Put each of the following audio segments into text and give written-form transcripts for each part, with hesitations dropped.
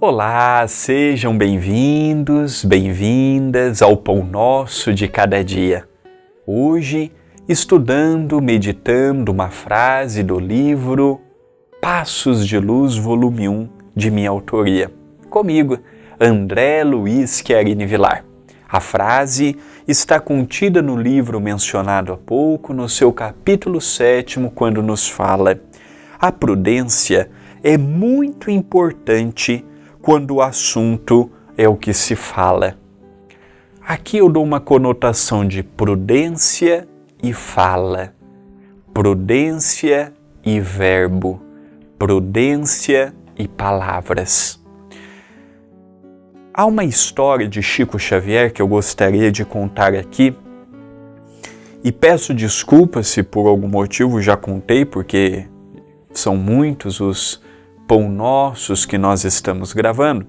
Olá, sejam bem-vindos, bem-vindas ao Pão Nosso de Cada Dia. Hoje, estudando, meditando uma frase do livro Passos de Luz, volume 1, de minha autoria. Comigo, André Luiz Chiarini Vilar. A frase está contida no livro mencionado há pouco, no seu capítulo 7, quando nos fala: a prudência é muito importante quando o assunto é o que se fala. Aqui eu dou uma conotação de prudência e fala, prudência e verbo, prudência e palavras. Há uma história de Chico Xavier que eu gostaria de contar aqui, e peço desculpas se por algum motivo já contei, porque são muitos os Pão Nossos que nós estamos gravando.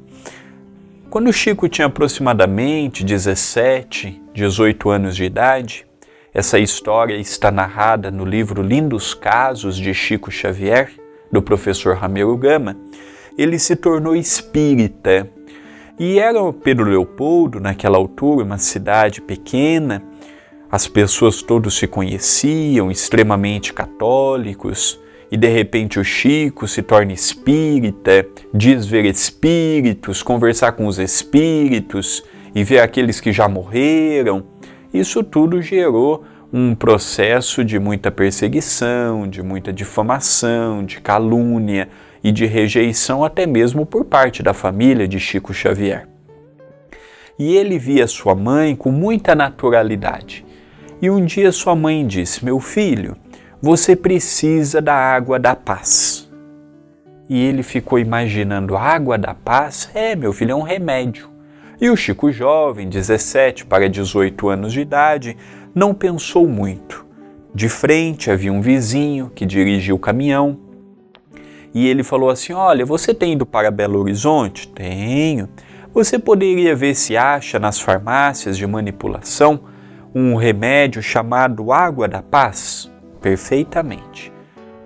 Quando o Chico tinha aproximadamente 17, 18 anos de idade, essa história está narrada no livro Lindos Casos de Chico Xavier, do professor Ramiro Gama. Ele se tornou espírita e era Pedro Leopoldo, naquela altura, uma cidade pequena. As pessoas todos se conheciam, extremamente católicos. E de repente o Chico se torna espírita, diz ver espíritos, conversar com os espíritos e ver aqueles que já morreram. Isso tudo gerou um processo de muita perseguição, de muita difamação, de calúnia e de rejeição até mesmo por parte da família de Chico Xavier. E ele via sua mãe com muita naturalidade. E um dia sua mãe disse: meu filho, você precisa da água da paz. E ele ficou imaginando, a água da paz? Meu filho, é um remédio. E o Chico jovem, 17 para 18 anos de idade, não pensou muito. De frente havia um vizinho que dirigia o caminhão. E ele falou assim: olha, você tem ido para Belo Horizonte? Tenho. Você poderia ver se acha nas farmácias de manipulação um remédio chamado água da paz? Perfeitamente.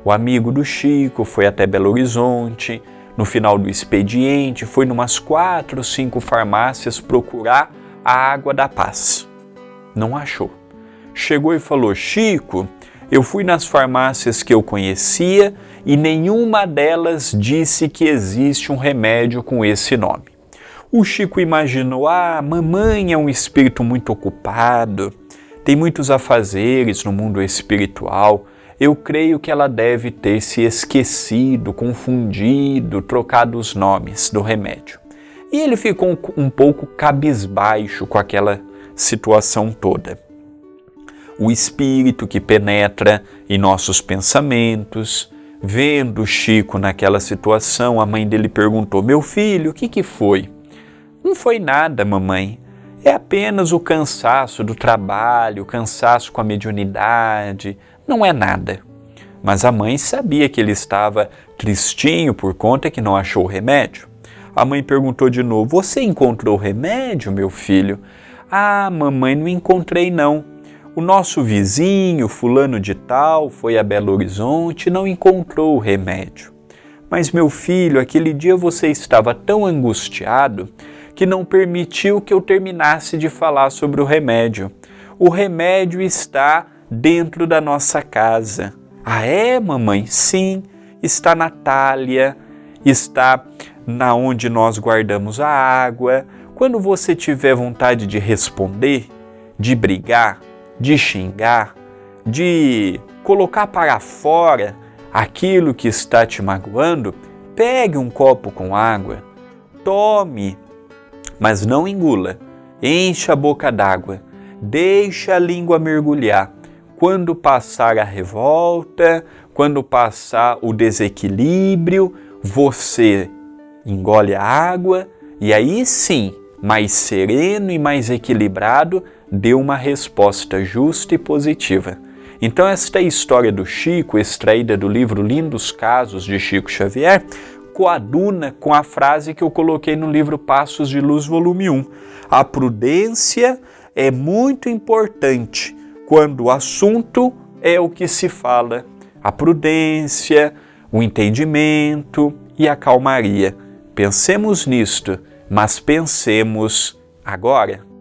O amigo do Chico foi até Belo Horizonte, no final do expediente, foi numas 4, 5 farmácias procurar a água da paz. Não achou. Chegou e falou: Chico, eu fui nas farmácias que eu conhecia e nenhuma delas disse que existe um remédio com esse nome. O Chico imaginou: mamãe é um espírito muito ocupado, tem muitos afazeres no mundo espiritual, eu creio que ela deve ter se esquecido, confundido, trocado os nomes do remédio. E ele ficou um pouco cabisbaixo com aquela situação toda. O espírito que penetra em nossos pensamentos, vendo Chico naquela situação, a mãe dele perguntou: meu filho, o que foi? Não foi nada, mamãe. É apenas o cansaço do trabalho, o cansaço com a mediunidade, não é nada. Mas a mãe sabia que ele estava tristinho por conta que não achou o remédio. A mãe perguntou de novo: você encontrou o remédio, meu filho? Mamãe, não encontrei não. O nosso vizinho, fulano de tal, foi a Belo Horizonte e não encontrou o remédio. Mas, meu filho, aquele dia você estava tão angustiado que não permitiu que eu terminasse de falar sobre o remédio. O remédio está dentro da nossa casa. É, mamãe? Sim, está na talha, está na onde nós guardamos a água. Quando você tiver vontade de responder, de brigar, de xingar, de colocar para fora aquilo que está te magoando, pegue um copo com água, tome, mas não engula, encha a boca d'água, deixa a língua mergulhar. Quando passar a revolta, quando passar o desequilíbrio, você engole a água e aí sim, mais sereno e mais equilibrado, dê uma resposta justa e positiva. Então esta história do Chico, extraída do livro Lindos Casos de Chico Xavier, coaduna com a frase que eu coloquei no livro Passos de Luz, volume 1. A prudência é muito importante quando o assunto é o que se fala. A prudência, o entendimento e a calmaria. Pensemos nisto, mas pensemos agora.